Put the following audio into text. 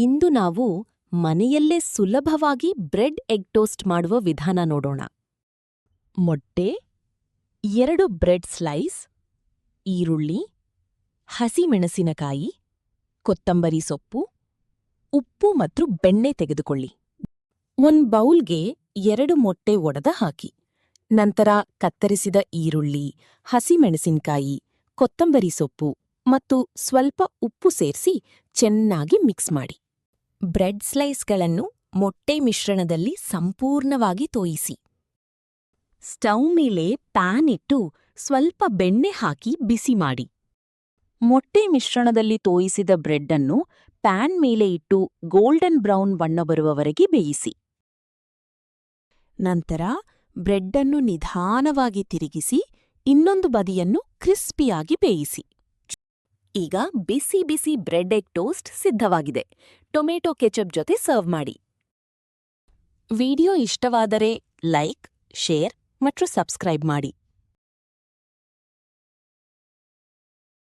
ಇಂದು ನಾವು ಮನೆಯಲ್ಲೇ ಸುಲಭವಾಗಿ ಬ್ರೆಡ್ ಎಗ್ ಟೋಸ್ಟ್ ಮಾಡುವ ವಿಧಾನ ನೋಡೋಣ. ಮೊಟ್ಟೆ, 2 ಬ್ರೆಡ್ ಸ್ಲೈಸ್, ಈರುಳ್ಳಿ, ಹಸಿಮೆಣಸಿನಕಾಯಿ, ಕೊತ್ತಂಬರಿ ಸೊಪ್ಪು, ಉಪ್ಪು ಮತ್ತು ಬೆಣ್ಣೆ ತೆಗೆದುಕೊಳ್ಳಿ. ಒಂದು ಬೌಲ್ಗೆ 2 ಮೊಟ್ಟೆ ಒಡೆದ ಹಾಕಿ. ನಂತರ ಕತ್ತರಿಸಿದ ಈರುಳ್ಳಿ, ಹಸಿಮೆಣಸಿನಕಾಯಿ, ಕೊತ್ತಂಬರಿ ಸೊಪ್ಪು ಮತ್ತು ಸ್ವಲ್ಪ ಉಪ್ಪು ಸೇರಿಸಿ ಚೆನ್ನಾಗಿ ಮಿಕ್ಸ್ ಮಾಡಿ. ಬ್ರೆಡ್ ಸ್ಲೈಸ್ಗಳನ್ನು ಮೊಟ್ಟೆ ಮಿಶ್ರಣದಲ್ಲಿ ಸಂಪೂರ್ಣವಾಗಿ ತೋಯಿಸಿ. ಸ್ಟವ್ ಮೇಲೆ ಪ್ಯಾನ್ ಇಟ್ಟು ಸ್ವಲ್ಪ ಬೆಣ್ಣೆ ಹಾಕಿ ಬಿಸಿ ಮಾಡಿ. ಮೊಟ್ಟೆ ಮಿಶ್ರಣದಲ್ಲಿ ತೋಯಿಸಿದ ಬ್ರೆಡ್ ಅನ್ನು ಪ್ಯಾನ್ ಮೇಲೆ ಇಟ್ಟು ಗೋಲ್ಡನ್ ಬ್ರೌನ್ ಬಣ್ಣ ಬರುವವರೆಗೆ ಬೇಯಿಸಿ. ನಂತರ ಬ್ರೆಡ್ ಅನ್ನು ನಿಧಾನವಾಗಿ ತಿರುಗಿಸಿ ಇನ್ನೊಂದು ಬದಿಯನ್ನು ಕ್ರಿಸ್ಪಿಯಾಗಿ ಬೇಯಿಸಿ. ಈಗ ಬಿಸಿ ಬಿಸಿ ಬ್ರೆಡ್ ಎಗ್ ಟೋಸ್ಟ್ ಸಿದ್ಧವಾಗಿದೆ. ಟೊಮೆಟೊ ಕೆಚಪ್ ಜೊತೆ ಸರ್ವ್ ಮಾಡಿ. ವಿಡಿಯೋ ಇಷ್ಟವಾದರೆ ಲೈಕ್, ಶೇರ್ ಮತ್ತು ಸಬ್ಸ್ಕ್ರೈಬ್ ಮಾಡಿ.